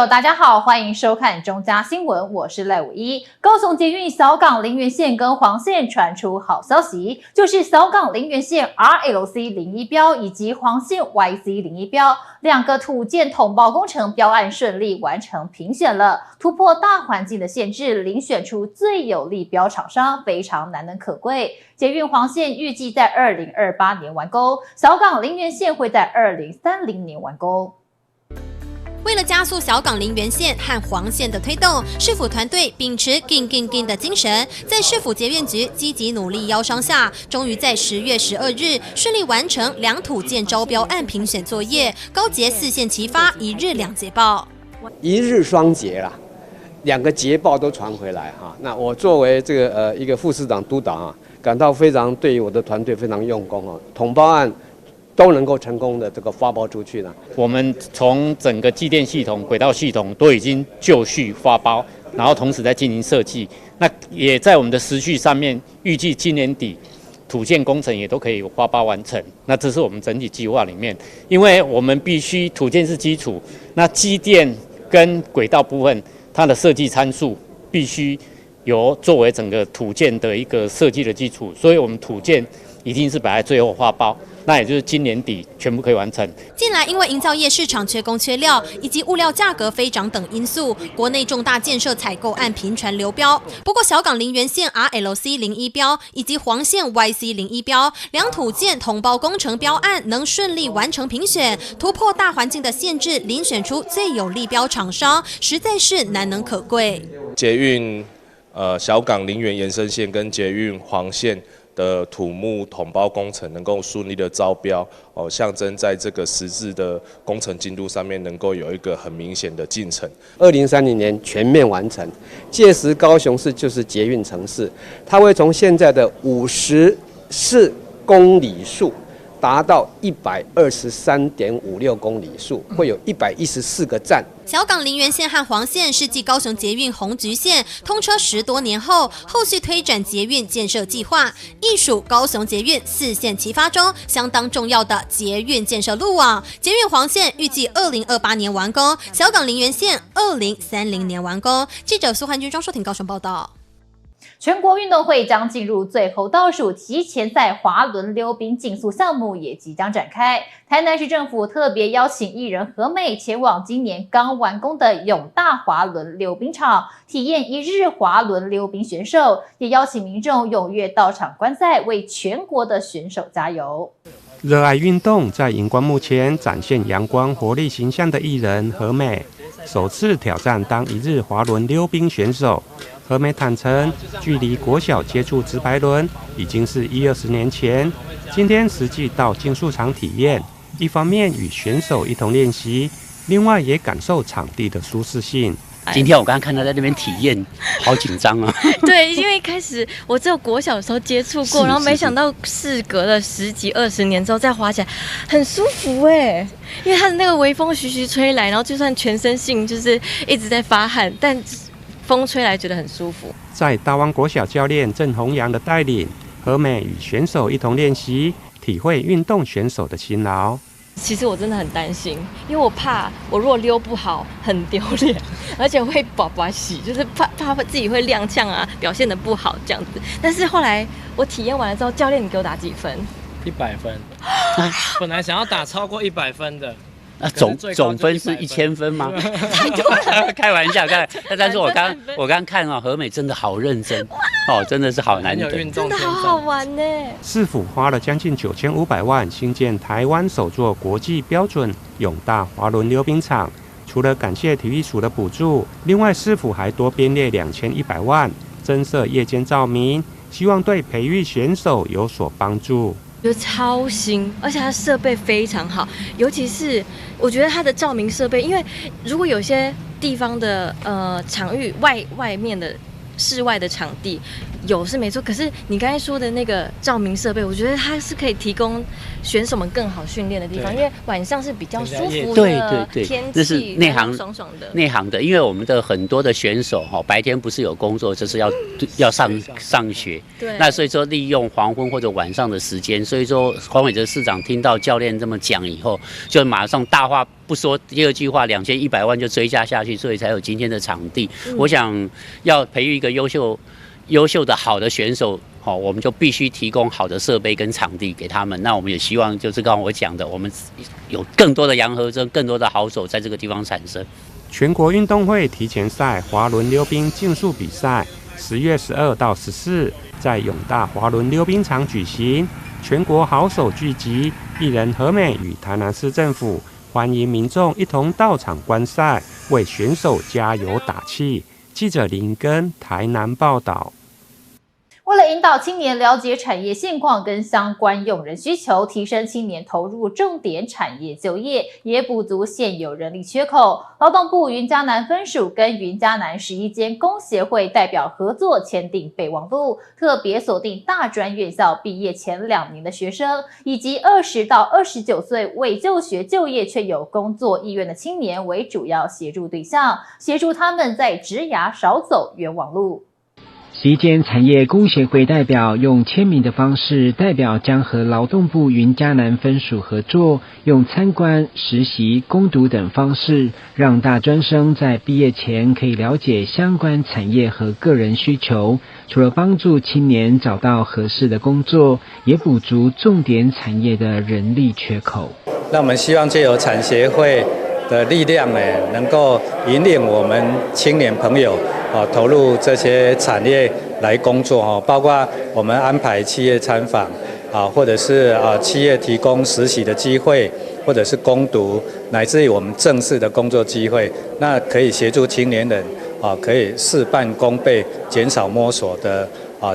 友，大家好，欢迎收看中嘉新闻，我是赖武一。高雄捷运小港林园线跟黄线传出好消息，就是小港林园线 RLC01 标以及黄线 YC01 标两个土建统包工程标案顺利完成评选了，突破大环境的限制，遴选出最有利标厂商，非常难能可贵。捷运黄线预计在2028年完工，小港林园线会在2030年完工。为了加速小港林园线和黄线的推动，市府团队秉持“劲”的精神，在市府捷运局积极努力邀商下，终于在10月12日顺利完成两土建招标案评选作业，高捷4线齐发，一日2捷报，一日双捷啦，两个捷报都传回来哈。那我作为这个一个副市长督导啊，感到非常对于我的团队非常用功哦，统包案都能够成功的这个发包出去了。我们从整个机电系统、轨道系统都已经就绪发包，然后同时在进行设计。那也在我们的时序上面，预计今年底土建工程也都可以发包完成。那这是我们整体计划里面，因为我们必须土建是基础，那机电跟轨道部分它的设计参数必须由作为整个土建的一个设计的基础，所以我们土建一定是摆在最后发包。那也就是今年底全部可以完成。近来因为营造业市场缺工缺料，以及物料价格飞涨等因素，国内重大建设采购案频传流标。不过小港林园线 RLC01 标以及黄线 YC01 标两土建统包工程标案能顺利完成评选，突破大环境的限制，遴选出最有利标厂商，实在是难能可贵。捷运小港林园延伸线跟捷运黄线的土木统包工程能够顺利的招标，象征在这个实质的工程进度上面能够有一个很明显的进程。2030年全面完成，届时高雄市就是捷运城市，它会从现在的54公里数达到123.56公里数，会有114个站。小港林园线和黄线是继高雄捷运红橘线通车10多年后，后续推展捷运建设计划，亦属高雄捷运4线齐发中相当重要的捷运建设路网。捷运黄线预计2028年完工，小港林园线2030年完工。记者苏汉君、庄淑婷高雄报道。全国运动会将进入最后倒数，提前赛滑轮溜冰竞速项目也即将展开。台南市政府特别邀请艺人和美前往今年刚完工的永大滑轮溜冰场，体验一日滑轮溜冰选手，也邀请民众踊跃到场观赛，为全国的选手加油。热爱运动，在荧光幕前展现阳光活力形象的艺人和美，首次挑战当一日滑轮溜冰选手。和美坦诚，距离国小接触直排轮已经是20年前。今天实际到竞速场体验，一方面与选手一同练习，另外也感受场地的舒适性。今天我刚刚看他在那边体验，好紧张啊！对，因为一开始我只有国小的时候接触过，然后没想到事隔了10几20年之后再滑起来，很舒服哎！因为它的那个微风徐徐吹来，然后就算全身性就是一直在发汗，但风吹来觉得很舒服。在大湾国小教练郑弘洋的带领，和美与选手一同练习，体会运动选手的辛劳。其实我真的很担心，因为我怕我如果溜不好很丢脸，而且会爸爸洗，就是怕自己会踉跄啊，表现得不好这样子。但是后来我体验完了之后，教练你给我打几分？100分。本来想要打超过100分的。总分是1000分吗？开玩笑，但是我刚看哦，和美真的好认真哦，真的是好难得，真的好好玩呢。市府花了将近9500万兴建台湾首座国际标准永大滑轮溜冰场。除了感谢体育署的补助，另外市府还多编列2100万增设夜间照明，希望对培育选手有所帮助。觉得超新，而且它设备非常好，尤其是我觉得它的照明设备，因为如果有些地方的场域外面的室外的场地有是没错，可是你刚才说的那个照明设备，我觉得它是可以提供选手们更好训练的地方，因为晚上是比较舒服的天气，这是内行的，因为我们的很多的选手白天不是有工作，就是要上学，对，那所以说利用黄昏或者晚上的时间，所以说黄伟哲市长听到教练这么讲以后，就马上大话不说第二句话，2100万就追加下去，所以才有今天的场地。我想要培育一个优秀的好的选手，我们就必须提供好的设备跟场地给他们。那我们也希望就是刚刚我讲的，我们有更多的杨和珍，更多的好手在这个地方产生。全国运动会提前赛滑轮溜冰竞速比赛10月12到14在永大滑轮溜冰场举行，全国好手聚集，艺人和美与台南市政府欢迎民众一同到场观赛，为选手加油打气。记者林根台南报道。为了引导青年了解产业现况跟相关用人需求，提升青年投入重点产业就业，也补足现有人力缺口，劳动部云嘉南分署跟云嘉南11间工协会代表合作签订备忘录，特别锁定大专院校毕业前2年的学生，以及20到29岁未就学就业却有工作意愿的青年为主要协助对象，协助他们在职涯少走冤枉路。11间产业工协会代表用签名的方式，代表将和劳动部云嘉南分署合作，用参观、实习、攻读等方式，让大专生在毕业前可以了解相关产业和个人需求。除了帮助青年找到合适的工作，也补足重点产业的人力缺口。那我们希望借由产协会的力量能够引领我们青年朋友投入这些产业来工作，包括我们安排企业参访或者是企业提供实习的机会，或者是攻读，乃至于我们正式的工作机会，那可以协助青年人可以事半功倍，减少摸索的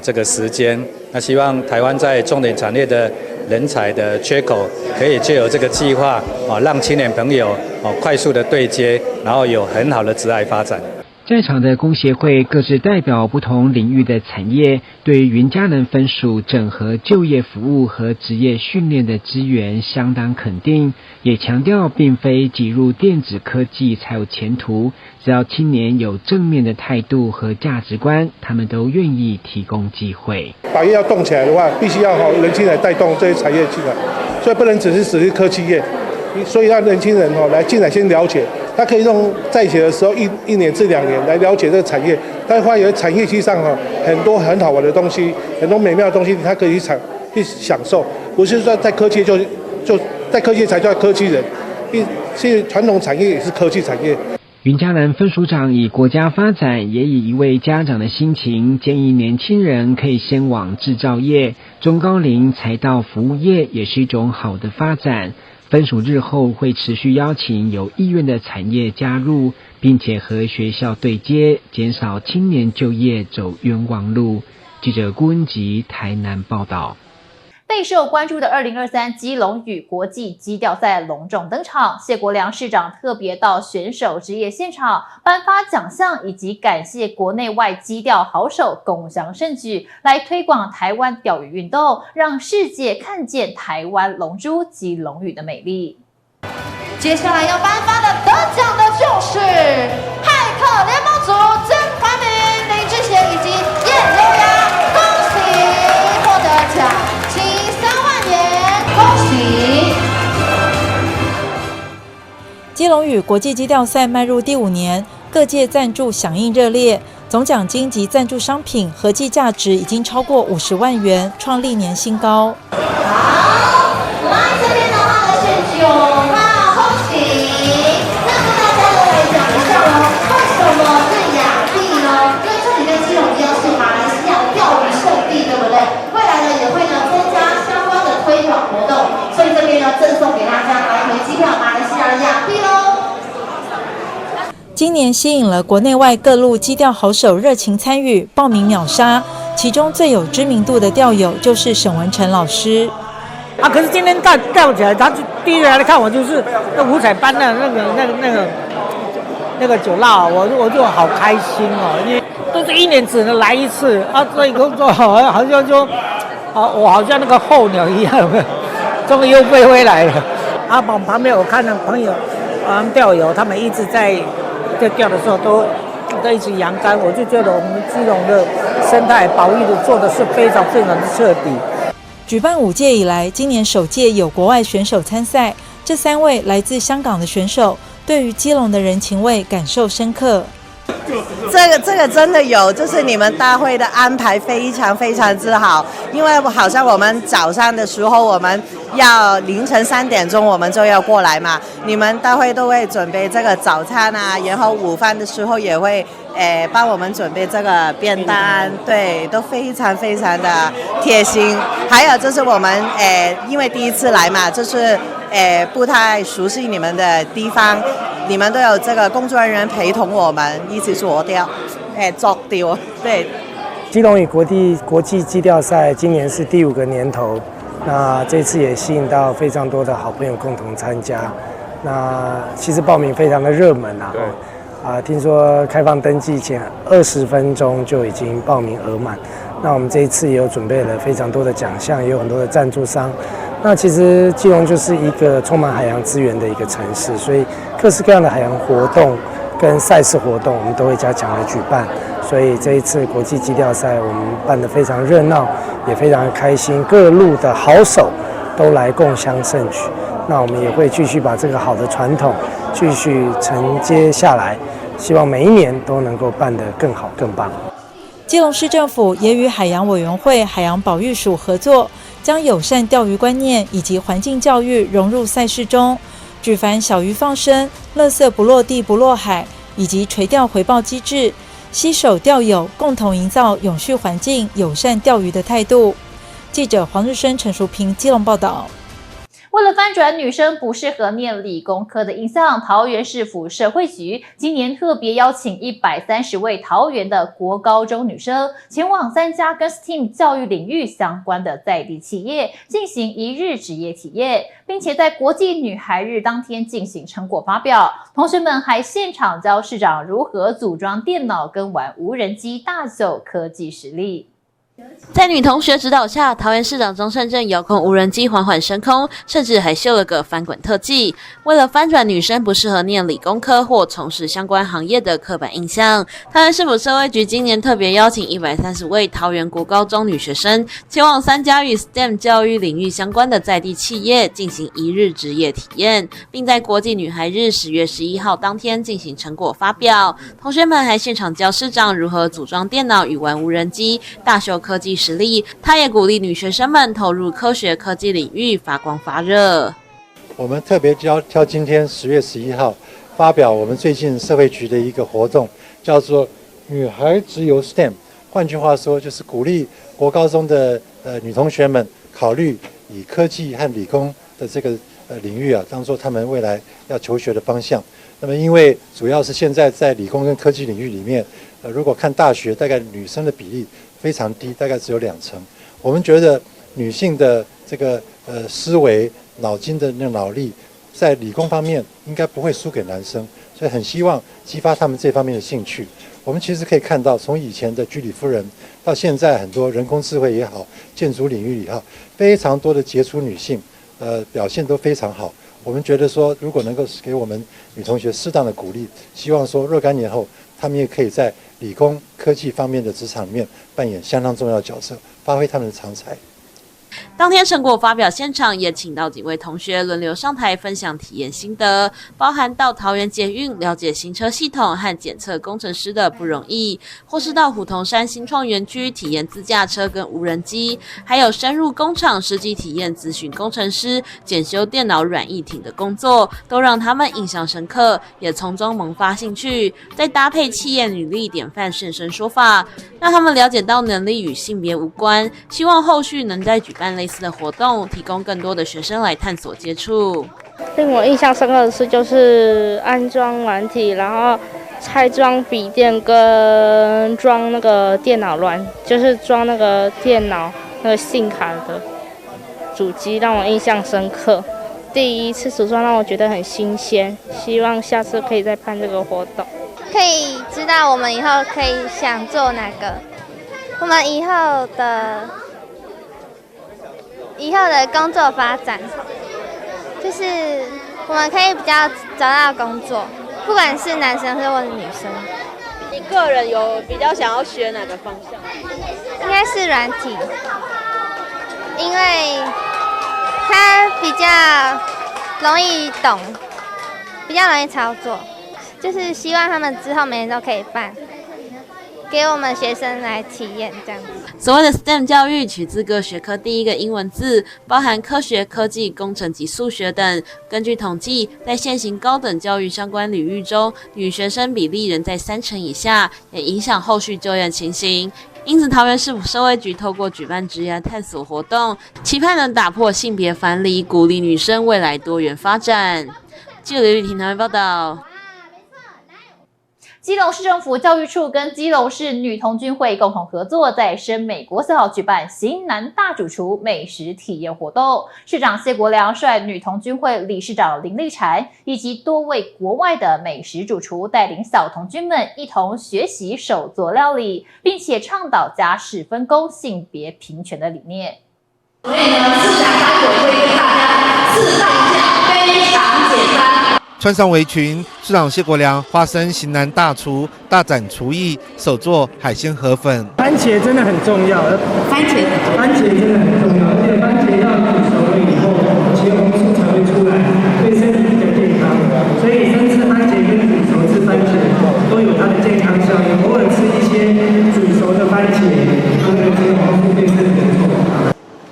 这个时间。那希望台湾在重点产业的人才的缺口，可以借由这个计划让青年朋友快速的对接，然后有很好的职业发展。在场的工协会各自代表不同领域的产业，对云嘉南分署整合就业服务和职业训练的资源相当肯定，也强调并非挤入电子科技才有前途，只要青年有正面的态度和价值观，他们都愿意提供机会。产业要动起来的话，必须要年轻人带动这些产业进来，所以不能只是科技业，所以让年轻人来进来先了解。他可以用在学的时候1年至2年来了解这个产业，他会发现产业其实上很多很好玩的东西，很多美妙的东西，他可以去享受。不是说在科技就在科技才叫科技人，其实传统产业也是科技产业。云嘉南分署长以国家发展，也以一位家长的心情，建议年轻人可以先往制造业、中高龄才到服务业，也是一种好的发展。分署日后会持续邀请有意愿的产业加入，并且和学校对接，减少青年就业走冤枉路。记者顾恩吉台南报道。备受关注的2023基隆屿国际基调赛隆重登场，谢国良市长特别到选手职业现场颁发奖项，以及感谢国内外基调好手共襄盛举，来推广台湾钓鱼运动，让世界看见台湾龙珠及龙屿的美丽。接下来要颁发的得奖的就是骇客联盟组曾怀民、林志贤以及叶优雅，恭喜获得奖金3万元，恭喜！基隆屿国际基钓赛迈入第5年，各界赞助响应热烈，总奖金及赞助商品合计价值已经超过50万元，创历年新高。好，来这边的话呢是9号，恭喜！那么大家都来讲一下哦，为什么是亚庇呢？因为这里跟基隆一样是马来西亚的钓鱼圣地，对不对？未来呢也会呢增加相关的推广活动，所以这边呢赠送给大家来回机票马来西亚的亚庇喽。今年吸引了国内外各路基钓好手热情参与，报名秒杀。其中最有知名度的钓友就是沈文成老师。可是今天钓起来，他第一个来看我就是那五彩斑的那个酒蜡，我就好开心哦，因为都是1年只能来1次啊，所以工作好像就我好像那个候鸟一样，终于又飞回来了。旁边我看到朋友钓友，他们一直在钓的时候都一直扬竿，我就觉得我们基隆的生态保育的做的是非常非常的彻底。举办5届以来，今年首届有国外选手参赛，这3位来自香港的选手对于基隆的人情味感受深刻。这个真的有，就是你们大会的安排非常非常之好，因为好像我们早上的时候，我们要凌晨3点钟我们就要过来嘛，你们大会都会准备这个早餐啊，然后午饭的时候也会帮我们准备这个便当，对，都非常非常的贴心。还有就是我们因为第一次来嘛，就是不太熟悉你们的地方，你们都有这个工作人员陪同我们一起做钓，作钓，对。基隆屿国际基钓赛今年是第5个年头，那这次也吸引到非常多的好朋友共同参加。那其实报名非常的热门啊，听说开放登记前20分钟就已经报名额满。那我们这一次也有准备了非常多的奖项，也有很多的赞助商。那其实基隆就是一个充满海洋资源的一个城市，所以各式各样的海洋活动跟赛事活动我们都会加强的举办。所以这一次国际基钓赛我们办得非常热闹，也非常开心，各路的好手都来共襄盛举。那我们也会继续把这个好的传统继续承接下来，希望每一年都能够办得更好更棒。基隆市政府也与海洋委员会海洋保育署合作，将友善钓鱼观念以及环境教育融入赛事中，举凡小鱼放生、垃圾不落地不落海以及垂钓回报机制，携手钓友共同营造永续环境、友善钓鱼的态度。记者黄日升、陈淑平基隆报道。为了翻转女生不适合念理工科的印象，桃园市府社会局今年特别邀请130位桃园的国高中女生前往3家跟 STEAM 教育领域相关的在地企业进行1日职业体验，并且在国际女孩日当天进行成果发表。同学们还现场教市长如何组装电脑跟玩无人机，大秀科技实力。在女同学指导下，桃园市长钟胜正遥控无人机缓缓升空，甚至还秀了个翻滚特技。为了翻转女生不适合念理工科或从事相关行业的刻板印象，桃园市府社会局今年特别邀请130位桃园国高中女学生前往3家与 STEM 教育领域相关的在地企业进行1日职业体验，并在国际女孩日10月11号当天进行成果发表。同学们还现场教市长如何组装电脑与玩无人机，大秀科技实力。他也鼓励女学生们投入科学科技领域发光发热。我们特别挑今天10月11号发表我们最近社会局的一个活动，叫做女孩只有 STEM。换句话说，就是鼓励国高中的女同学们考虑以科技和理工的这个领域当做他们未来要求学的方向。那么因为主要是现在在理工跟科技领域里面，如果看大学，大概女生的比例非常低，大概只有2成。我们觉得女性的这个思维、脑筋的那个脑力，在理工方面应该不会输给男生，所以很希望激发他们这方面的兴趣。我们其实可以看到，从以前的居里夫人到现在很多人工智慧也好，建筑领域也好，非常多的杰出女性，表现都非常好。我们觉得说，如果能够给我们女同学适当的鼓励，希望说若干年后，她们也可以在理工科技方面的职场里面扮演相当重要的角色，发挥他们的长才。当天成果发表现场也请到几位同学轮流上台分享体验心得，包含到桃园捷运了解行车系统和检测工程师的不容易，或是到虎头山新创园区体验自驾车跟无人机，还有深入工厂实际体验咨询工程师检修电脑软硬体的工作，都让他们印象深刻，也从中萌发兴趣。再搭配企业女力典范现身说法，让他们了解到能力与性别无关，希望后续能再举办类似的活动，提供更多的学生来探索接触。令我印象深刻的是，就是安装软体，然后拆装笔电跟装那个电脑就是装那个电脑那个SIM卡的主机，让我印象深刻。第一次组装让我觉得很新鲜，希望下次可以再办这个活动。可以知道我们以后可以想做哪个，我们以后的工作发展，就是我们可以比较找到工作，不管是男生或者女生。你个人有比较想要学哪个方向？应该是软体，因为它比较容易懂，比较容易操作。就是希望他们之后每年都可以办，给我们学生来体验这样子。所谓的 STEM 教育取自各学科第一个英文字，包含科学、科技、工程及数学等。根据统计，在现行高等教育相关领域中，女学生比例仍在30%以下，也影响后续就业情形。因此，桃园市府社会局透过举办职业探索活动，期盼能打破性别藩篱，鼓励女生未来多元发展。记者刘雨婷台湾报道。基隆市政府教育处跟基隆市女童军会共同合作，在深美国小举办型男大主厨美食体验活动。市长谢国良率女童军会理事长林丽婵以及多位国外的美食主厨，带领小童军们一同学习手作料理，并且倡导家事分工、性别平权的理念。所以呢，市长待会会跟大家示范一下，非常简单。穿上围裙，市长谢国良化身型男大厨，大展厨艺，手做海鲜河粉。番茄真的很重要，番茄真的很重要，而且番茄要煮熟了以后，茄红素才会出来，对身体比较健康。所以生吃番茄跟煮熟吃番茄都有它的健康效应。偶尔吃一些煮熟的番茄，它的茄红素对身体不错。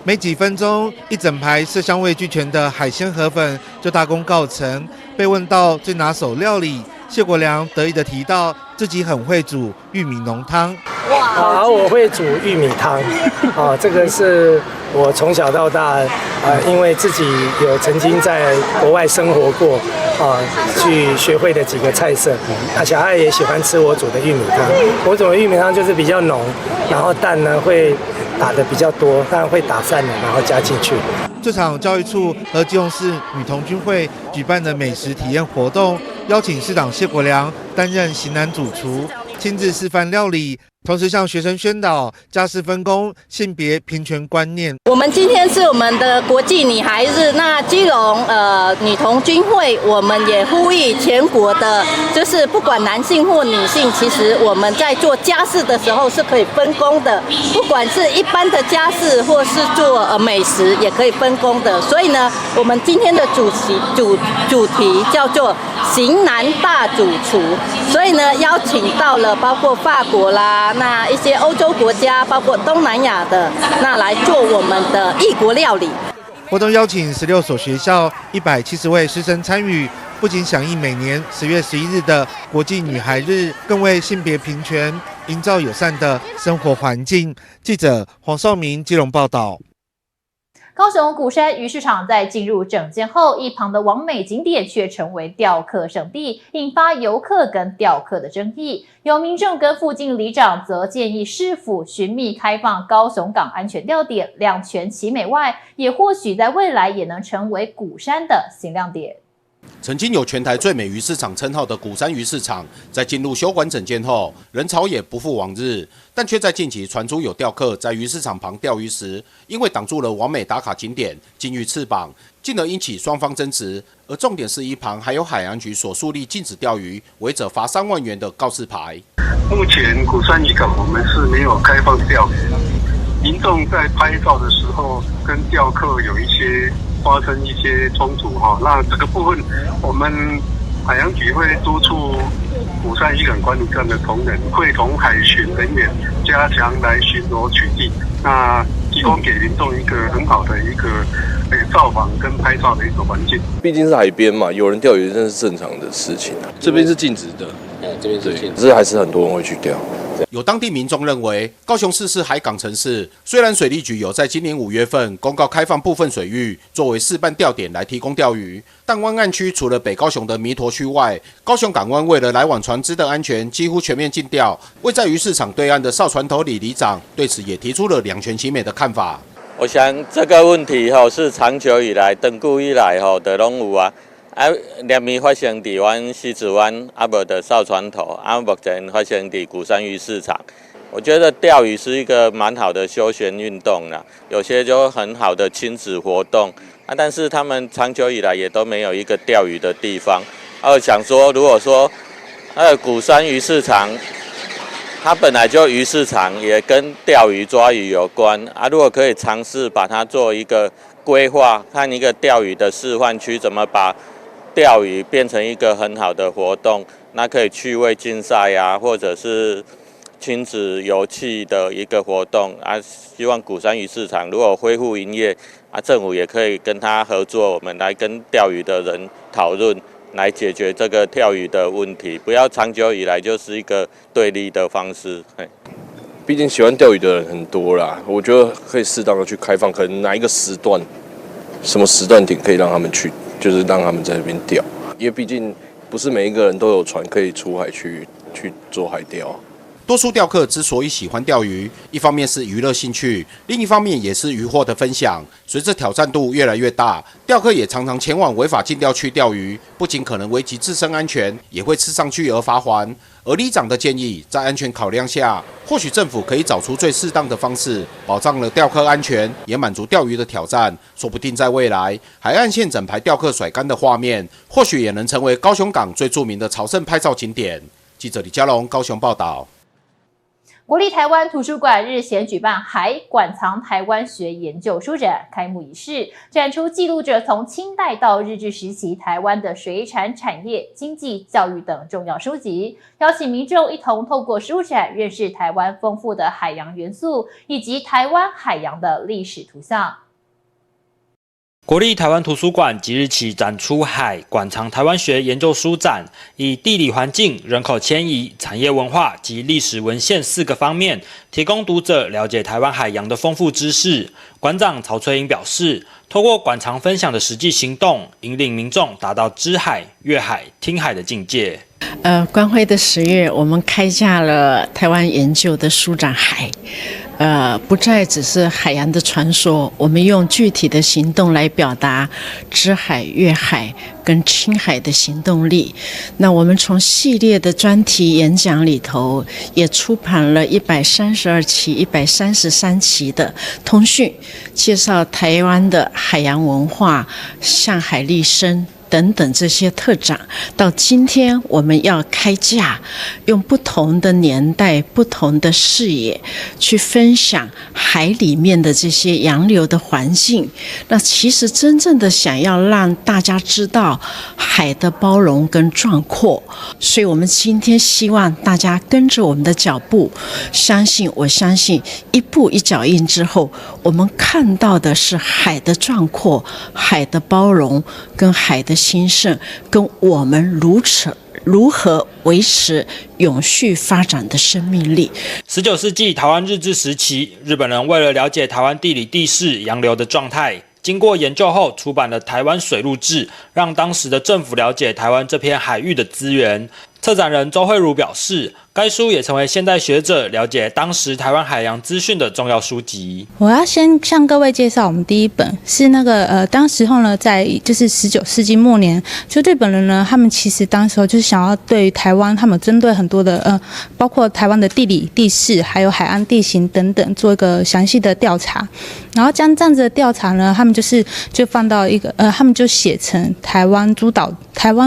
没几分钟，一整排色香味俱全的海鲜河粉就大功告成。被问到最拿手料理，谢国良得意地提到自己很会煮玉米浓汤。哇，我会煮玉米汤，这个是我从小到大，因为自己有曾经在国外生活过，去学会的几个菜色。小孩也喜欢吃我煮的玉米汤。我煮的玉米汤就是比较浓，然后蛋呢会打得比较多，当然会打散了，然后加进去。这场教育处和基隆市女童军会举办的美食体验活动，邀请市长谢国良担任型男主厨，亲自示范料理，同时向学生宣导家事分工、性别平权观念。我们今天是我们的国际女孩日，那基隆女童军会，我们也呼吁全国的，就是不管男性或女性，其实我们在做家事的时候是可以分工的，不管是一般的家事或是做美食，也可以分工的。所以呢，我们今天的主题叫做型男大主厨，所以呢，邀请到了包括法国啦，那一些欧洲国家，包括东南亚的，那来做我们的异国料理。活动邀请16所学校170位师生参与，不仅响应每年10月11日的国际女孩日，更为性别平权营造友善的生活环境。记者黄少明基隆报道。高雄鼓山鱼市场在进入整建后，一旁的网美景点却成为钓客圣地，引发游客跟钓客的争议。有民众跟附近里长则建议市府寻觅开放高雄港安全钓点，两全其美外，也或许在未来也能成为鼓山的新亮点。曾经有全台最美鱼市场称号的鼓山鱼市场，在进入休馆整建后，人潮也不复往日，但却在近期传出有钓客在鱼市场旁钓鱼时，因为挡住了完美打卡景点金鱼翅膀，进而引起双方争执。而重点是一旁还有海洋局所树立禁止钓鱼、违者罚3万元的告示牌。目前鼓山渔港我们是没有开放钓鱼，民众在拍照的时候跟钓客有一些发生一些冲突哈，那这个部分我们海洋局会督促鼓山渔港管理站的同仁，会同海巡人员加强来巡逻取缔，那提供给民众一个很好的一个造访跟拍照的一个环境。毕竟是海边嘛，有人钓鱼这是正常的事情。这边是禁止的，这边是禁止，可是还是很多人会去钓。有当地民众认为，高雄市是海港城市，虽然水利局有在今年5月份公告开放部分水域作为示范钓点来提供钓鱼，但湾岸区除了北高雄的弥陀区外，高雄港湾为了来往船只的安全，几乎全面禁钓。位在鱼市场对岸的邵船头李里长对此也提出了两全其美的看法。我想这个问题是长久以来、长久以来的拢有啊。猎物发生伫阮西子湾，无伫哨船头，目前发生伫鼓山鱼市场。我觉得钓鱼是一个蛮好的休闲运动啦，有些就很好的亲子活动但是他们长久以来也都没有一个钓鱼的地方。想说，如果说鼓山鱼市场，它本来就鱼市场，也跟钓鱼抓鱼有关如果可以尝试把它做一个规划，看一个钓鱼的示范区，怎么把钓鱼变成一个很好的活动，那可以趣味竞赛或者是亲子游憩的一个活动希望鼓山鱼市场如果恢复营业政府也可以跟他合作，我们来跟钓鱼的人讨论，来解决这个钓鱼的问题，不要长久以来就是一个对立的方式。毕竟喜欢钓鱼的人很多啦，我觉得可以适当的去开放，可能哪一个时段，什么时段点可以让他们去，就是让他们在那边钓，因为毕竟不是每一个人都有船可以出海去做海钓。多数钓客之所以喜欢钓鱼，一方面是娱乐兴趣，另一方面也是渔获的分享。随着挑战度越来越大，钓客也常常前往违法禁钓区钓鱼，不仅可能危及自身安全，也会吃上巨额罚锾。而里长的建议，在安全考量下，或许政府可以找出最适当的方式，保障了钓客安全，也满足钓鱼的挑战。说不定在未来，海岸线整排钓客甩竿的画面，或许也能成为高雄港最著名的朝圣拍照景点。记者李佳龙高雄报道。国立台湾图书馆日前举办海馆藏台湾学研究书展开幕仪式，展出记录着从清代到日治时期台湾的水产产业、经济、教育等重要书籍，邀请民众一同透过书展认识台湾丰富的海洋元素以及台湾海洋的历史图像。国立台湾图书馆即日起展出海馆藏台湾学研究书展，以地理环境、人口迁移、产业文化及历史文献4个方面，提供读者了解台湾海洋的丰富知识。馆长曹翠英表示，透过馆藏分享的实际行动，引领民众达到知海、阅海、听海的境界。观会的10月，我们开架了台湾研究的书展海。不再只是海洋的传说，我们用具体的行动来表达知海、阅海跟听海的行动力。那我们从系列的专题演讲里头，也出版了132期、133期的通讯，介绍台湾的海洋文化、向海立身等等这些特长。到今天我们要开架，用不同的年代、不同的视野去分享海里面的这些洋流的环境。那其实真正的想要让大家知道海的包容跟壮阔，所以我们今天希望大家跟着我们的脚步，我相信一步一脚印之后，我们看到的是海的壮阔、海的包容跟海的兴盛，跟我们如何维持永续发展的生命力。19世纪台湾日治时期，日本人为了了解台湾地理地势、洋流的状态，经过研究后出版了《台湾水路志》，让当时的政府了解台湾这片海域的资源。策展人周慧茹表示，该书也成为现代学者了解当时台湾海洋资讯的重要书籍。我要先向各位介绍，我们第一本是那个当时候呢，在就是19世纪末年，就日本人呢，他们其实当时候就是想要对台湾，他们针对很多的包括台湾的地理地势，还有海岸地形等等，做一个详细的调查。然后将这样子的调查呢，他们就放到一个他们就写成台湾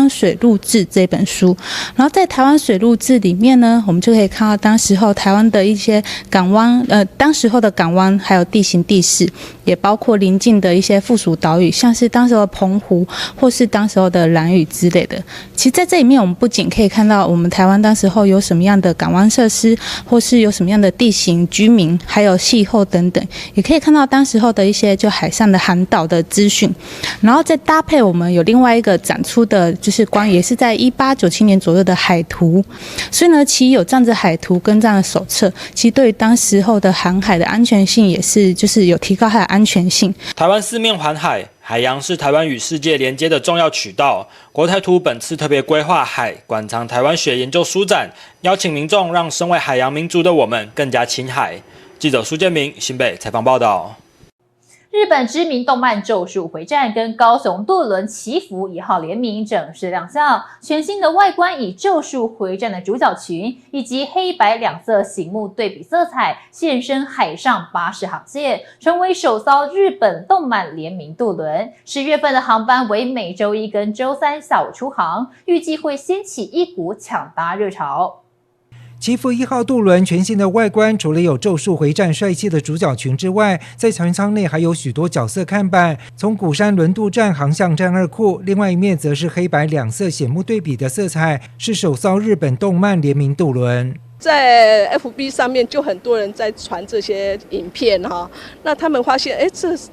水路志这本书。然后在台湾水路志里面呢，我们就可以看到当时候台湾的一些港湾，当时候的港湾还有地形地势，也包括邻近的一些附属岛屿，像是当时候的澎湖或是当时候的兰屿之类的。其实在这里面，我们不仅可以看到我们台湾当时候有什么样的港湾设施，或是有什么样的地形、居民，还有气候等等，也可以看到当时候的一些就海上的航岛的资讯。然后再搭配我们有另外一个展出的，就是也是在1897年左右的海图。所以呢，其实有这样子海图跟这样的手册，其实对于当时候的航海的安全性也是就是有提高它的安全性。台湾四面环海，海洋是台湾与世界连接的重要渠道。国台图本次特别规划海馆藏台湾学研究书展，邀请民众让身为海洋民族的我们更加亲海。记者苏建明新北采访报道。日本知名动漫《咒术回战》跟高雄渡轮祈福1号联名正式亮相，全新的外观以《咒术回战》的主角群以及黑白两色醒目对比色彩现身海上巴士航线，成为首艘日本动漫联名渡轮。10月份的航班为每周一跟周三下午出航，预计会掀起一股抢搭热潮。祈福1号渡轮全新的外观，除了有咒术回战帅气的主角群之外，在船舱内还有许多角色看板，从鼓山轮渡站航向战二库，另外一面则是黑白两色显目对比的色彩，是首艘日本动漫联名渡轮。在 FB 上面就很多人在传这些影片哈，那他们发现，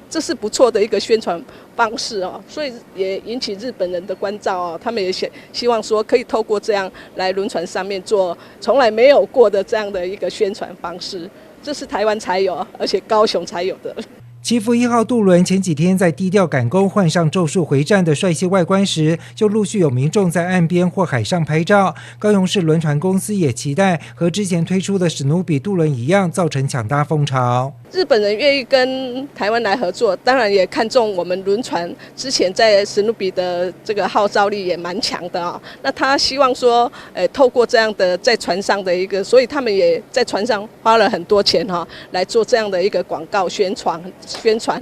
这是不错的一个宣传方式哦，所以也引起日本人的关照哦，他们也希望说可以透过这样来轮船上面做从来没有过的这样的一个宣传方式，这是台湾才有，而且高雄才有的。祈福1号渡轮前几天在低调赶工换上咒术回战的帅气外观时，就陆续有民众在岸边或海上拍照。高雄市轮船公司也期待和之前推出的史努比渡轮一样，造成抢搭风潮。日本人愿意跟台湾来合作，当然也看中我们轮船之前在史努比的这个号召力也蛮强的啊。那他希望说，透过这样的在船上的一个，所以他们也在船上花了很多钱哈，来做这样的一个广告宣传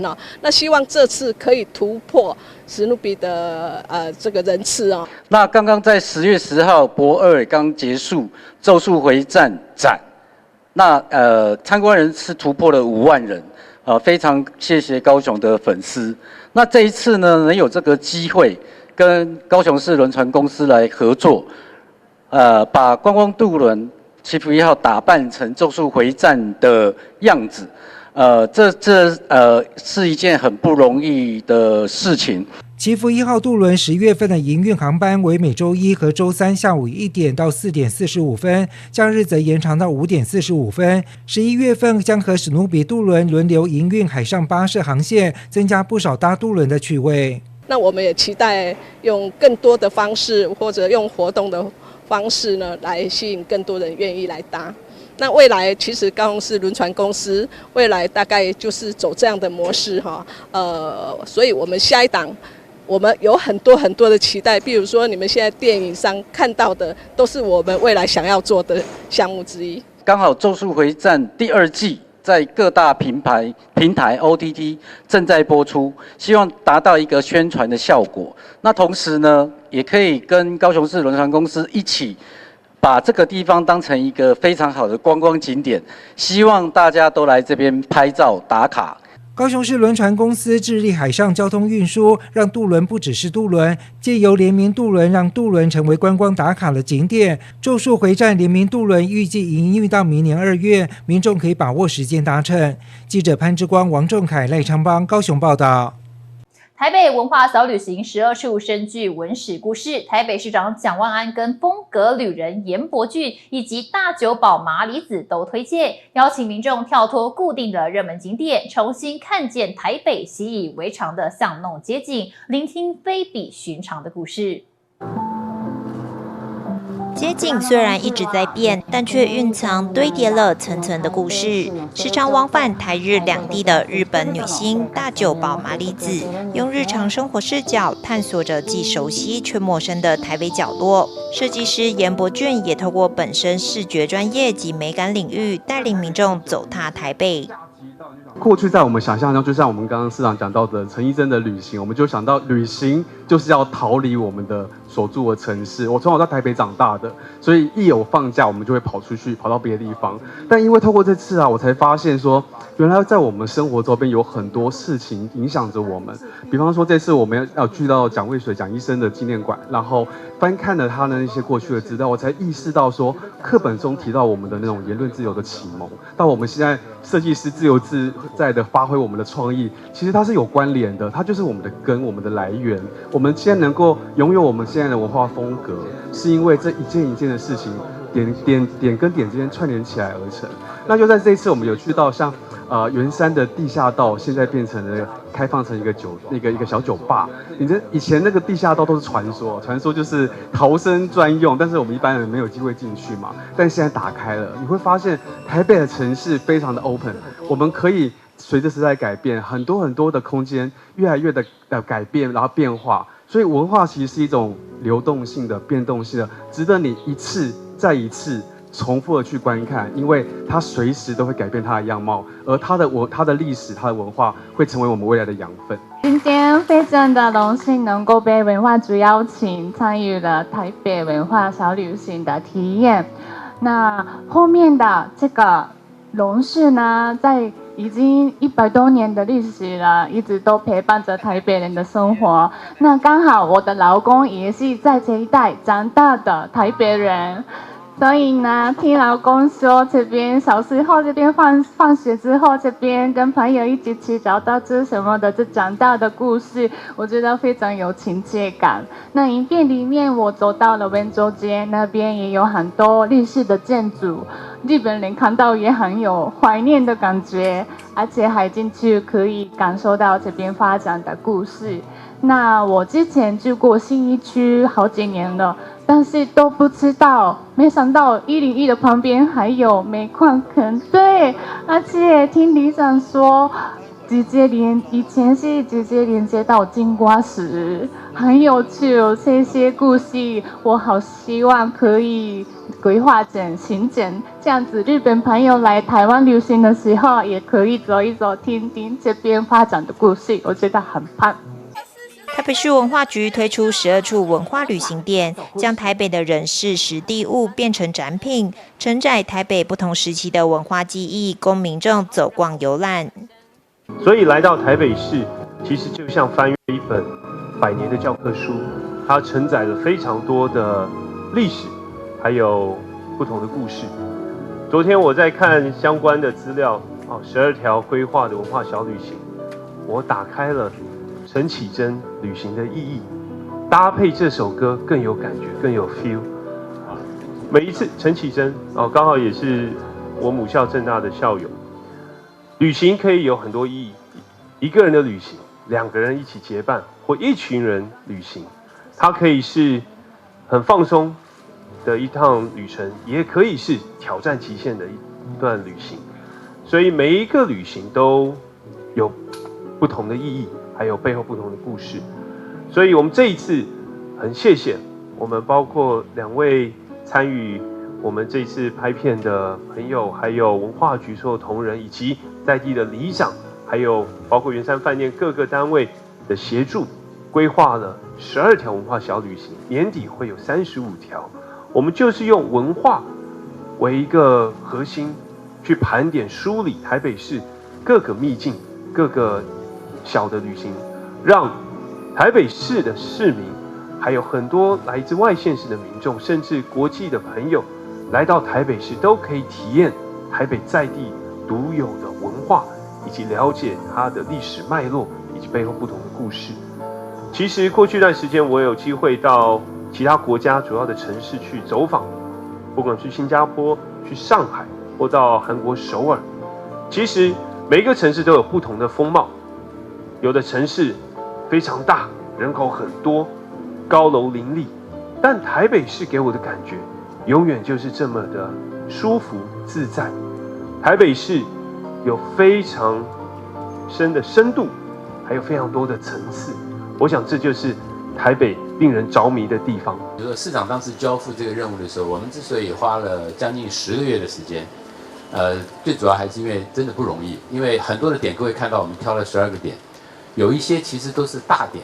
啊。那希望这次可以突破史努比的这个人次啊。那刚刚在10月10号博2刚结束咒术回战展。那参观人次突破了5万人，非常谢谢高雄的粉丝。那这一次呢，能有这个机会跟高雄市轮船公司来合作，把观光渡轮祈福1号打扮成咒术回战的样子，这是一件很不容易的事情。祈福1号渡轮10月份的营运航班为每周一和周三下午1点到4点45分，假日则延长到5点45分。11月份将和史努比渡轮轮流营运海上巴士航线，增加不少搭渡轮的趣味。那我们也期待用更多的方式，或者用活动的方式呢，来吸引更多人愿意来搭。那未来其实高雄市轮船公司未来大概就是走这样的模式哈，所以我们下一档。我们有很多的期待，比如说你们现在电影上看到的，都是我们未来想要做的项目之一。刚好《咒术回战》第2季在各大平台 OTT 正在播出，希望达到一个宣传的效果。那同时呢，也可以跟高雄市轮船公司一起把这个地方当成一个非常好的观光景点，希望大家都来这边拍照打卡。高雄市轮船公司致力海上交通运输，让渡轮不只是渡轮，借由联名渡轮让渡轮成为观光打卡的景点。咒术回战联名渡轮预计营运到明年2月，民众可以把握时间搭乘。记者潘之光、王仲凯、赖昌邦高雄报道。台北文化小旅行12处深具文史故事，台北市长蒋万安跟风格旅人严伯峻以及大久保麻里子都推荐，邀请民众跳脱固定的热门景点，重新看见台北习以为常的巷弄街景，聆听非比寻常的故事。街景虽然一直在变，但却蕴藏堆叠了层层的故事。时常往返台日两地的日本女星大久保麻里子，用日常生活视角探索着既熟悉却陌生的台北角落。设计师严伯峻也透过本身视觉专业及美感领域，带领民众走踏台北。过去在我们想象中，就像我们刚刚市长讲到的陈医生的旅行，我们就想到旅行就是要逃离我们的所住的城市。我从小在台北长大的，所以一有放假，我们就会跑出去，跑到别的地方。但因为透过这次我才发现说，原来在我们生活周边有很多事情影响着我们。比方说，这次我们要去到蒋渭水蒋医生的纪念馆，然后翻看了他的那些过去的资料，我才意识到说，课本中提到我们的那种言论自由的启蒙，到我们现在设计师自由自在的发挥我们的创意，其实它是有关联的，它就是我们的根，我们的来源。我们现在能够拥有我们现在的文化风格，是因为这一件一件的事情点跟点之间串联起来而成。那就在这一次，我们有去到像圆山的地下道，现在变成了开放成一个小酒吧。以前那个地下道都是传说就是逃生专用，但是我们一般人没有机会进去嘛。但现在打开了，你会发现台北的城市非常的 open， 我们可以随着时代改变，很多的空间越来越的改变，然后变化。所以文化其实是一种流动性的、变动性的，值得你一次再一次重复的去观看，因为它随时都会改变它的样貌，而它的历史、它的文化会成为我们未来的养分。今天非常的荣幸能够被文化局邀请参与了台北文化小旅行的体验。那后面的这个龙氏呢，在已经100多年的历史了，一直都陪伴着台北人的生活。那刚好我的老公也是在这一带长大的台北人，所以呢，听老公说这边小时候这边放学之后，这边跟朋友一起去找到这什么的，这长大的故事，我觉得非常有亲切感。那影片里面我走到了温州街那边，也有很多历史的建筑。日本人看到也很有怀念的感觉，而且还进去可以感受到这边发展的故事。那我之前住过信义区好几年了，但是都不知道，没想到101的旁边还有煤矿坑。对，而且听里长说，以前是直接连接到金瓜石，很有趣哦。这些故事我好希望可以规划成行程，这样子日本朋友来台湾旅行的时候，也可以走一走，听听这边发展的故事，我觉得很棒。台北市文化局推出12处文化旅行店，将台北的人事实地物变成展品，承载台北不同时期的文化记忆，供民众走逛游览。所以来到台北市，其实就像翻阅一本100年的教科书，它承载了非常多的历史，还有不同的故事。昨天我在看相关的资料，12条规划的文化小旅行，我打开了陈绮贞旅行的意义，搭配这首歌更有感觉，更有 feel。每一次陈绮贞刚好也是我母校政大的校友。旅行可以有很多意义，一个人的旅行，2个人一起结伴，或一群人旅行，它可以是很放松的一趟旅程，也可以是挑战极限的一段旅行。所以每一个旅行都有不同的意义，还有背后不同的故事。所以我们这一次很谢谢我们包括2位参与我们这次拍片的朋友，还有文化局所有同仁，以及在地的里长，还有包括圆山饭店各个单位的协助，规划了12条文化小旅行，年底会有35条。我们就是用文化为一个核心，去盘点梳理台北市各个秘境、各个小的旅行，让台北市的市民，还有很多来自外县市的民众，甚至国际的朋友，来到台北市都可以体验台北在地独有的文化，以及了解它的历史脉络以及背后不同的故事。其实过去一段时间，我有机会到其他国家主要的城市去走访，不管去新加坡、去上海，或到韩国首尔。其实每一个城市都有不同的风貌，有的城市非常大，人口很多，高楼林立，但台北市给我的感觉永远就是这么的舒服自在。台北市有非常深的深度，还有非常多的层次。我想这就是台北令人着迷的地方。比如说市长当时交付这个任务的时候，我们之所以花了将近10个月的时间，最主要还是因为真的不容易，因为很多的点各位看到我们挑了12个点，有一些其实都是大点。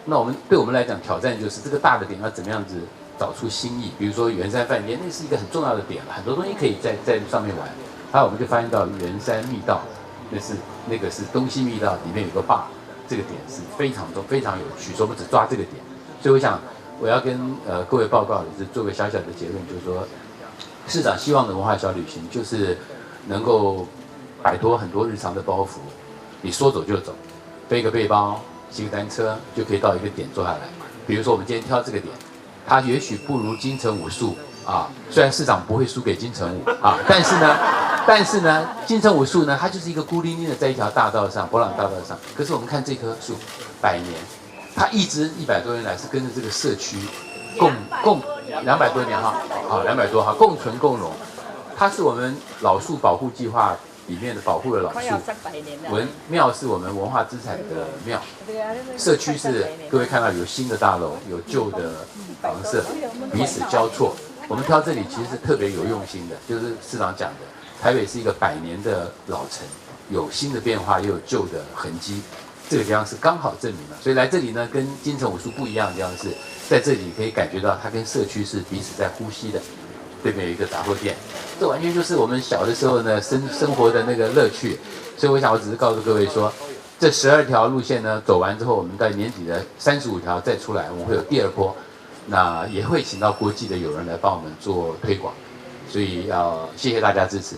那对我们来讲挑战就是这个大的点要怎么样子找出新意。比如说圆山饭店，那是一个很重要的点了，很多东西可以在上面玩。还有我们就发现到圆山密道，那个是东西密道里面有个 bar， 这个点是非常有趣，所以我们只抓这个点。所以我想我要跟各位报告的是做个小小的结论，就是说市长希望的文化小旅行就是能够摆脱很多日常的包袱，你说走就走，背个背包骑个单车就可以到一个点坐下来。比如说我们今天挑这个点，它也许不如金城武树啊，虽然市长不会输给金城武啊，但是呢，金城武树呢，它就是一个孤零零的在一条大道上，博朗大道上。可是我们看这棵树，100年，它一直100多年来是跟着这个社区共200多年哈，200多哈，共存共荣。它是我们老树保护计划里面的保护的老树。庙是我们文化资产的庙，社区是各位看到有新的大楼，有旧的房舍，彼此交错。我们挑这里其实是特别有用心的，就是市长讲的，台北是一个100年的老城，有新的变化，也有旧的痕迹。这个地方是刚好证明了，所以来这里呢，跟金城武术不一样的地方是，在这里可以感觉到它跟社区是彼此在呼吸的。对面有一个杂货店，这完全就是我们小的时候呢生活的那个乐趣。所以我想，我只是告诉各位说，这12条路线呢走完之后，我们在年底的35条再出来，我们会有第2波，那也会请到国际的友人来帮我们做推广。所以谢谢大家支持。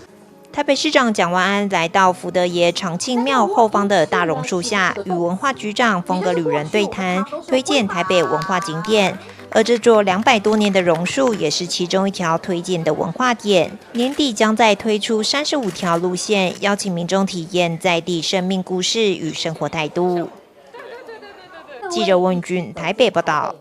台北市长蒋万安来到福德爷长庆庙后方的大榕树下，与文化局长风格旅人对谈，推荐台北文化景点。而这座200多年的榕树也是其中一条推荐的文化点。年底将再推出35条路线，邀请民众体验在地生命故事与生活态度。记者温俊台北报道。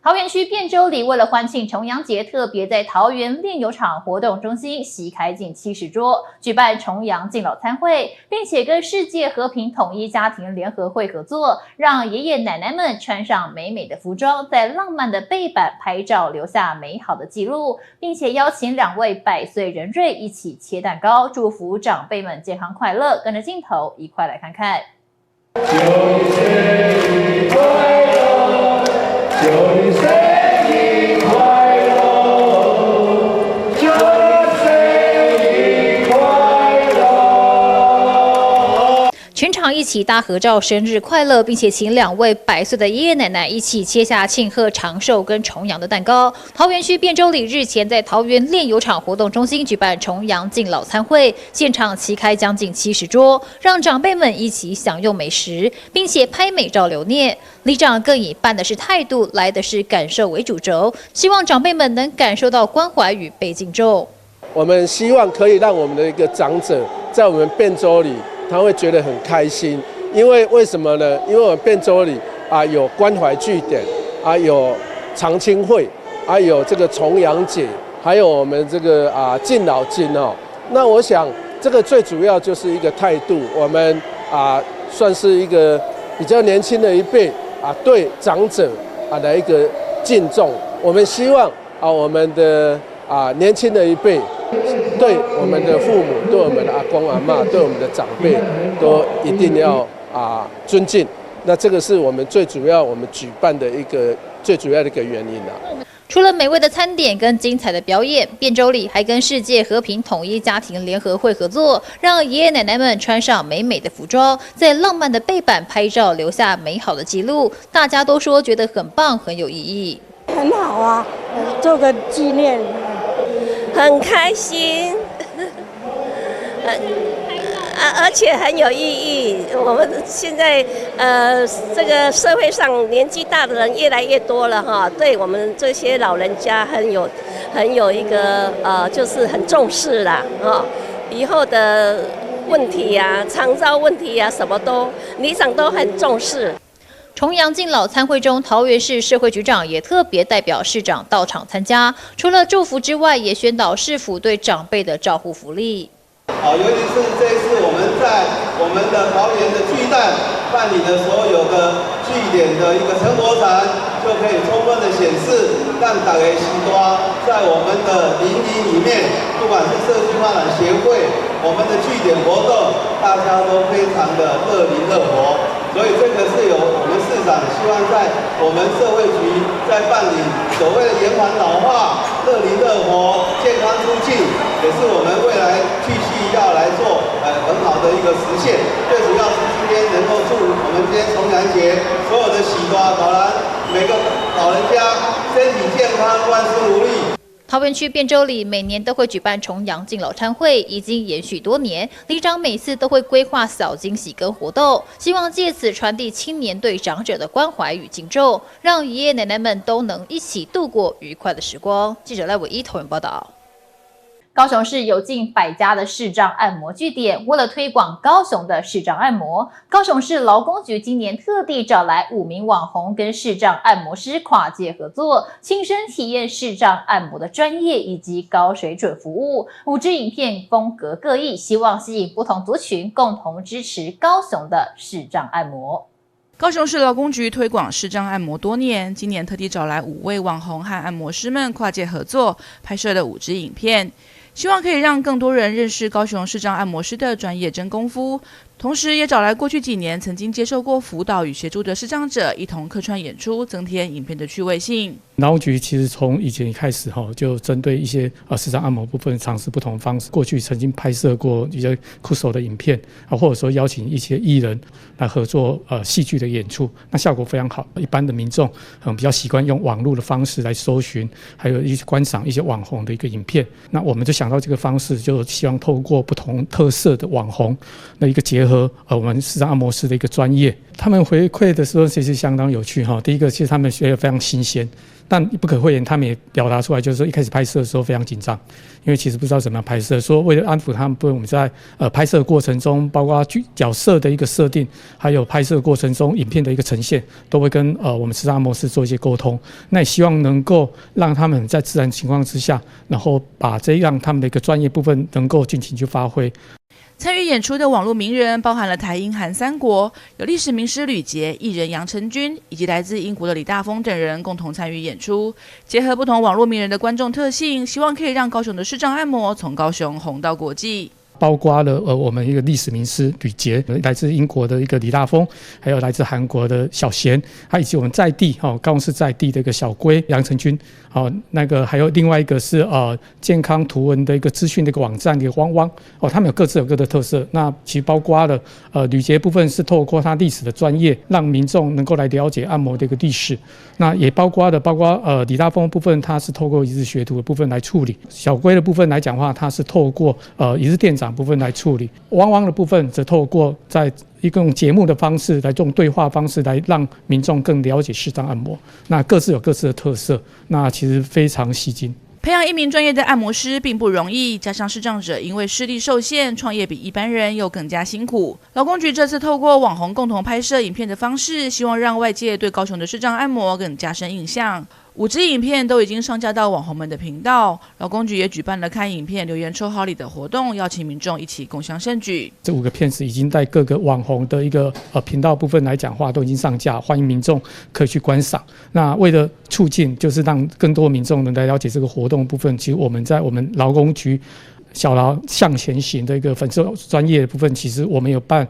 桃园区汴州里为了欢庆重阳节，特别在桃园炼油厂活动中心席开近70桌，举办重阳敬老餐会，并且跟世界和平统一家庭联合会合作，让爷爷奶奶们穿上美美的服装，在浪漫的背板拍照，留下美好的记录，并且邀请2位100岁人瑞一起切蛋糕，祝福长辈们健康快乐。跟着镜头一块来看看。祝你生日快乐，祝生日快乐。全场一起大合照，生日快乐，并且请2位100岁的爷爷奶奶一起切下庆贺长寿跟重阳的蛋糕。桃园区汴州里日前在桃园炼油厂活动中心举办重阳敬老餐会，现场席开将近70桌，让长辈们一起享用美食，并且拍美照留念。里长更以办的是态度，来的是感受为主轴，希望长辈们能感受到关怀与被敬重。我们希望可以让我们的一个长者在我们汴州里，他会觉得很开心。因为什么呢？因为我们汴州里有关怀据点，有长青会，有这个重阳节，还有我们这个敬老金哦。那我想这个最主要就是一个态度，我们算是一个比较年轻的一辈对长者的一个敬重。我们希望我们的年轻的一辈对我们的父母、对我们的阿公阿嬷、对我们的长辈都一定要尊敬。那这个是我们最主要我们举办的一个最主要的一个原因除了美味的餐点跟精彩的表演，汴州里还跟世界和平统一家庭联合会合作，让爷爷奶奶们穿上美美的服装，在浪漫的背板拍照，留下美好的记录。大家都说觉得很棒，很有意义。很好啊，做个纪念，很开心，而且很有意义。我们现在这个社会上年纪大的人越来越多了哈，对我们这些老人家很有一个就是很重视啦哈，以后的问题呀、长照问题呀，什么都里长都很重视。重阳敬老餐会中，桃园市社会局长也特别代表市长到场参加，除了祝福之外，也宣导市府对长辈的照护福利。尤其是这次我们在我们的桃园的巨蛋办理的所有的据点的一个成果展，就可以充分的显示，让大家许多在我们的邻里里面，不管是社区发展协会，我们的据点活动，大家都非常的热情热火。所以这个是由我们市长希望在我们社会局在办理所谓的延缓老化、热情热火、健康促进，也是我们未来继续要来做很好的一个实现。最主要是今天能够祝我们今天重阳节所有的喜多老人，每个老人家身体健康，万事如意。桃园区汴州里每年都会举办重阳敬老餐会，已经延续多年。里长每次都会规划小惊喜跟活动，希望借此传递青年对长者的关怀与敬重，让爷爷奶奶们都能一起度过愉快的时光。记者赖伟一桃园报道。高雄市有近100家的视障按摩据点，为了推广高雄的视障按摩，高雄市劳工局今年特地找来5名网红跟视障按摩师跨界合作，亲身体验视障按摩的专业以及高水准服务。5支影片风格各异，希望吸引不同族群共同支持高雄的视障按摩。高雄市劳工局推广视障按摩多年，今年特地找来5位网红和按摩师们跨界合作，拍摄了5支影片，希望可以让更多人认识高雄视障按摩师的专业真功夫，同时也找来过去几年曾经接受过辅导与协助的视障者一同客串演出，增添影片的趣味性。劳工局其实从以前开始就针对一些视障按摩部分尝试不同的方式，过去曾经拍摄过一些酷手的影片或者说邀请一些艺人来合作戏剧的演出，那效果非常好。一般的民众比较习惯用网络的方式来搜寻，还有一些观赏一些网红的一个影片。那我们就想到这个方式，就希望透过不同特色的网红的一个结合，我们视障按摩师的一个专业。他们回馈的时候其实相当有趣第一个，其实他们觉得非常新鲜。但不可讳言，他们也表达出来，就是说一开始拍摄的时候非常紧张，因为其实不知道怎么样拍摄。说为了安抚他们，我们在拍摄过程中，包括角色的一个设定，还有拍摄过程中影片的一个呈现，都会跟我们视障按摩师做一些沟通。那也希望能够让他们在自然情况之下，然后把这样他们的一个专业部分能够尽情去发挥。参与演出的网络名人包含了台英韩3国，有历史名师吕捷、艺人杨成军以及来自英国的李大峰等人共同参与演出，结合不同网络名人的观众特性，希望可以让高雄的视障按摩从高雄红到国际。包括了我们一个历史名师吕捷，来自英国的一个李大峰，还有来自韩国的小贤，还以及我们在地高雄市在地的一个小龟杨成军，那个还有另外一个是健康图文的一个资讯的一个网站的一个汪汪，他们各自有各的特色。那其实包括了吕捷部分是透过他历史的专业，让民众能够来了解按摩的一个历史。那也包括李大峰部分，他是透过一日学徒的部分来处理。小龟的部分来讲的话，他是透过一日店长部分来处理。汪汪的部分则透过在一个用节目的方式来这种对话方式来让民众更了解视障按摩。那各自有各自的特色，那其实非常吸睛。培养一名专业的按摩师并不容易，加上视障者因为视力受限，创业比一般人又更加辛苦。劳工局这次透过网红共同拍摄影片的方式，希望让外界对高雄的视障按摩更加深印象。5支影片都已经上架到网红们的频道，劳工局也举办了看影片留言抽好礼的活动，邀请民众一起共襄盛举。这5个片子已经在各个网红的一个频道部分来讲话都已经上架，欢迎民众可以去观赏。那为了促进，就是让更多民众能来了解这个活动部分，其实我们在我们劳工局小劳向前行的一个粉丝专业的部分，其实我们有办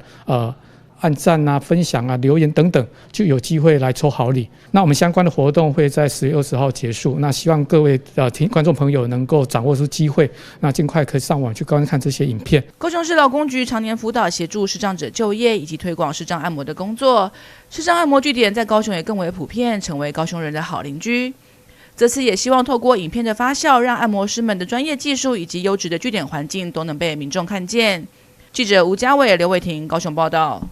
按赞啊、分享啊、留言等等，就有机会来抽好礼。那我们相关的活动会在10月20号结束。那希望各位观众朋友能够掌握住机会，那尽快可以上网去观看这些影片。高雄市劳工局常年辅导协助视障者就业以及推广视障按摩的工作，视障按摩据点在高雄也更为普遍，成为高雄人的好邻居。这次也希望透过影片的发酵，让按摩师们的专业技术以及优质的据点环境都能被民众看见。记者吴家伟、刘伟婷高雄报道。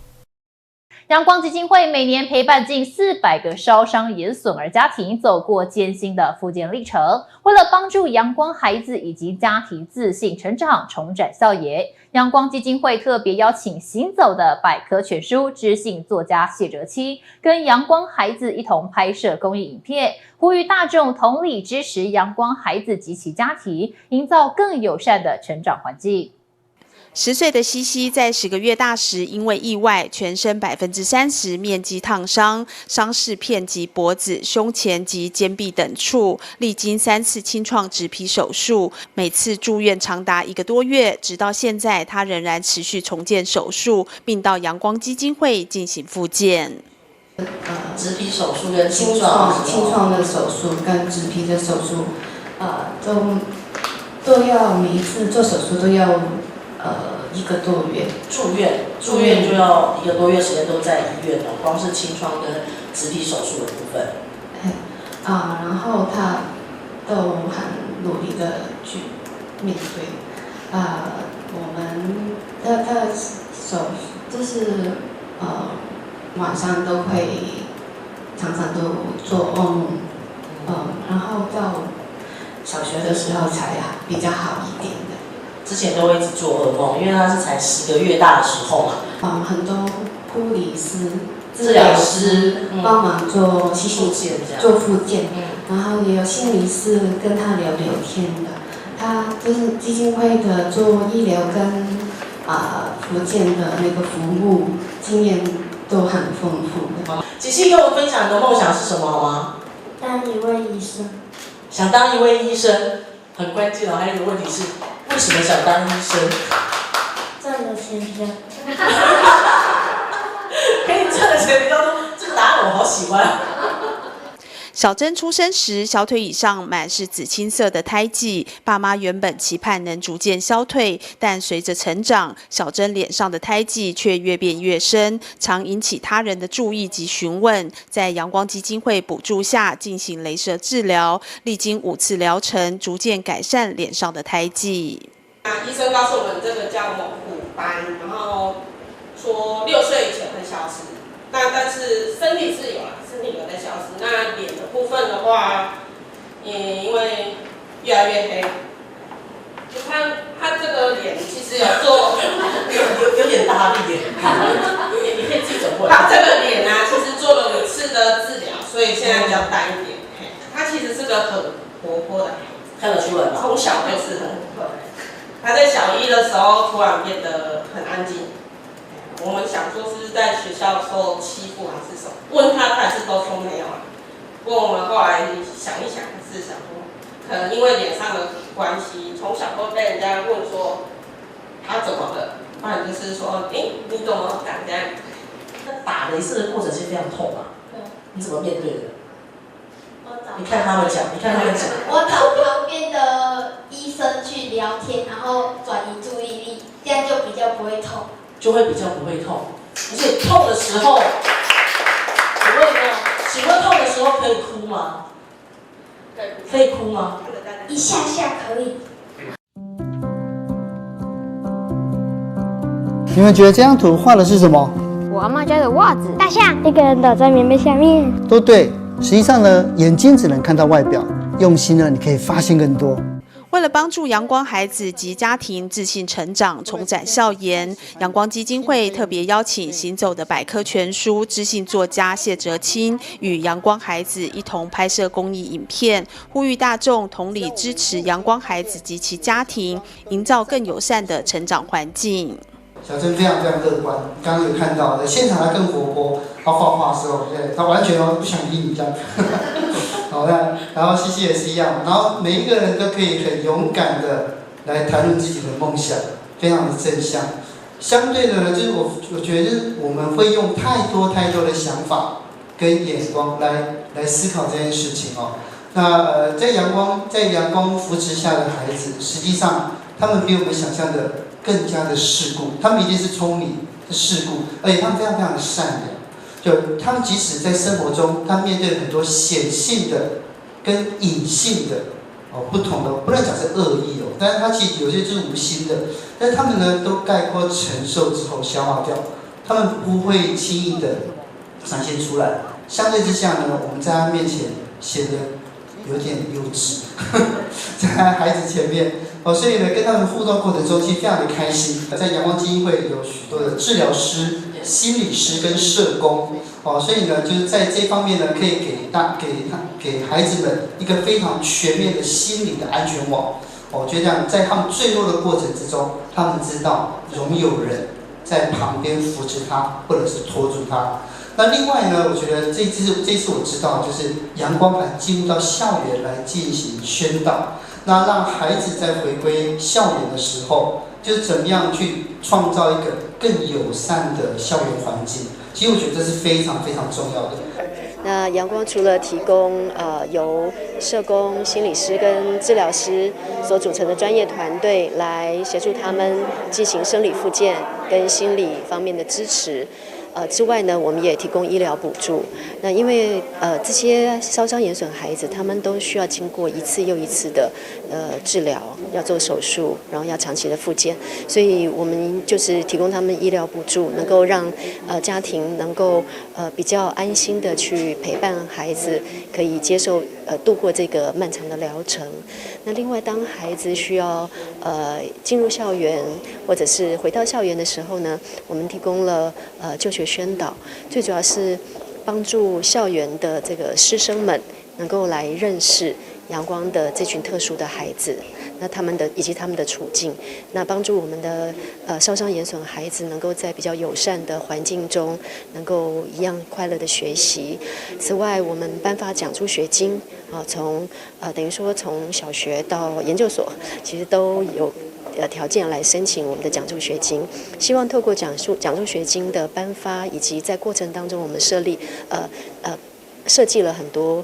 阳光基金会每年陪伴近400个烧伤眼损儿家庭走过艰辛的复健历程，为了帮助阳光孩子以及家庭自信成长、重展笑颜，阳光基金会特别邀请行走的百科全书知性作家谢哲青，跟阳光孩子一同拍摄公益影片，呼吁大众同理支持阳光孩子及其家庭，营造更友善的成长环境。10岁的西西在10个月大时，因为意外，全身30%面积烫伤，伤势遍及脖子、胸前及肩臂等处，历经3次清创植皮手术，每次住院长达1个多月，直到现在，他仍然持续重建手术，并到阳光基金会进行复健。植皮手术跟清创的手术跟植皮的手术，都要每一次做手术都要1个多月。住院就要1个多月时间都在医院了，光是清创跟植皮手术的部分。然后他都很努力的去面对。我们他手就是晚上都会常常都做噩梦，然后到小学的时候才比较好一点的。之前都会一直做噩梦，因为他是才10个月大的时候嘛。很多护理师、治疗师帮忙做复健，做复健，然后也有心理师跟他聊聊天的。他就是基金会的做医疗跟复健的那个服务经验都很丰富的。杰西跟我们分享你的梦想是什么好吗？当一位医生。想当一位医生，很关键哦。还有一个问题是，为什么想当医生？赚了钱比较多。可以赚了钱比较多，这个答案我好喜欢。小珍出生时，小腿以上满是紫青色的胎记，爸妈原本期盼能逐渐消退，但随着成长，小珍脸上的胎记却越变越深，常引起他人的注意及询问。在阳光基金会补助下进行雷射治疗，历经5次疗程，逐渐改善脸上的胎记。医生告诉我们，这个叫猛虎斑，然后说6岁以前会消失，但是身体是有啦。身体有在消失，那脸的部分的话，因为越来越黑，就看他这个脸其实有做有点大力耶，你可以自己走过来。他这个脸啊，其实做了5次的治疗，所以现在比较淡一点。他其实是个很活泼的孩子，看得出来吧？从小就是很活泼。他在小1的时候突然变得很安静。我们想说是在学校受欺负还是什么？问他还是都说没有啊。不过我们后来想一想，是想说，可能因为脸上的关系，从小都被人家问说他怎么了，不然就是说，你怎么敢这样？那打雷射的过程是非常痛啊。你怎么面对的？你看他们讲，我找旁边的医生去聊天，然后转移注意力，这样就比较不会痛。就会比较不会痛，而且痛的时候，请问痛的时候可以哭吗？可以哭吗？一下下可以。你们觉得这张图画的是什么？我阿嬷家的袜子，大象，一个人倒在棉被下面。都对，实际上呢，眼睛只能看到外表，用心呢，你可以发现更多。为了帮助阳光孩子及家庭自信成长、重展笑颜，阳光基金会特别邀请行走的百科全书知性作家谢哲青与阳光孩子一同拍摄公益影片，呼吁大众同理支持阳光孩子及其家庭，营造更友善的成长环境。小珍非常非常乐观，刚刚有看到的现场他更活泼，他画画的时候，对，他完全不想理你这样。好的，然后西西也是一样，然后每一个人都可以很勇敢的来谈论自己的梦想，非常的正向。相对的呢，就是我觉得就是我们会用太多的想法跟眼光来思考这件事情哦。那在阳光扶持下的孩子，实际上他们比我们想象的更加的世故，他们一定是聪明、世故，而且他们非常非常的善良。就他们即使在生活中，他面对很多显性的跟隐性的不同的，不能讲是恶意但是他其实有些就是无心的，但是他们呢都概括承受之后消化掉，他们不会轻易的展现出来。相对之下呢，我们在他面前显得有点幼稚，在孩子前面所以呢跟他们互动过程中其实非常的开心。在阳光基金会有许多的治疗师、心理师跟社工所以呢就是在这方面呢可以给孩子们一个非常全面的心理的安全网。我觉得这样在他们坠落的过程之中，他们知道总有人在旁边扶持他，或者是拖住他。那另外呢，我觉得这次我知道，就是阳光还进入到校园来进行宣导，那让孩子在回归校园的时候，就是怎么样去创造一个更友善的校园环境。其实我觉得这是非常非常重要的。那阳光除了提供由社工、心理师跟治疗师所组成的专业团队来协助他们进行生理复健跟心理方面的支持。之外呢，我们也提供医疗补助。那因为这些烧伤眼损孩子，他们都需要经过一次又一次的治疗，要做手术，然后要长期的复健，所以我们就是提供他们医疗补助，能够让家庭能够比较安心的去陪伴孩子，可以接受度过这个漫长的疗程。那另外，当孩子需要进入校园或者是回到校园的时候呢，我们提供了就学宣导，最主要是帮助校园的这个师生们能够来认识阳光的这群特殊的孩子，那他们的以及他们的处境，那帮助我们的烧伤眼损孩子能够在比较友善的环境中，能够一样快乐的学习。此外，我们颁发奖助学金从等于说从小学到研究所，其实都有条件来申请我们的奖助学金，希望透过奖助学金的颁发，以及在过程当中我们设计了很多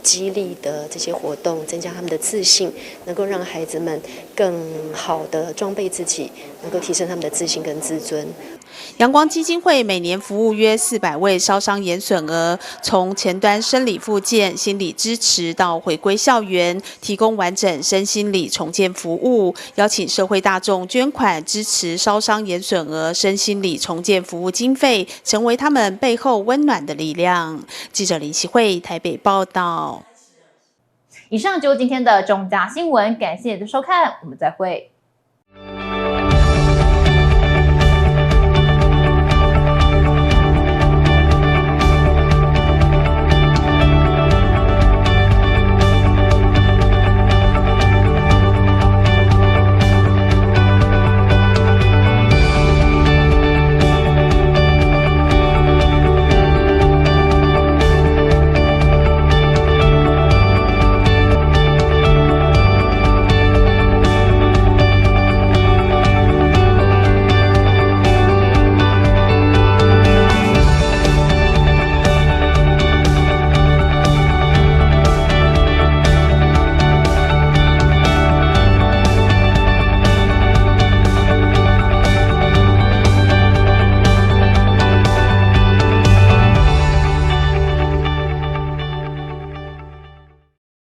激励的这些活动，增加他们的自信，能够让孩子们更好的装备自己，能够提升他们的自信跟自尊。阳光基金会每年服务约400位烧伤眼损儿，从前端生理复健、心理支持到回归校园，提供完整身心理重建服务，邀请社会大众捐款支持烧伤眼损儿身心理重建服务经费，成为他们背后温暖的力量。记者林希慧台北报道。以上就是今天的中嘉新闻，感谢您的收看，我们再会。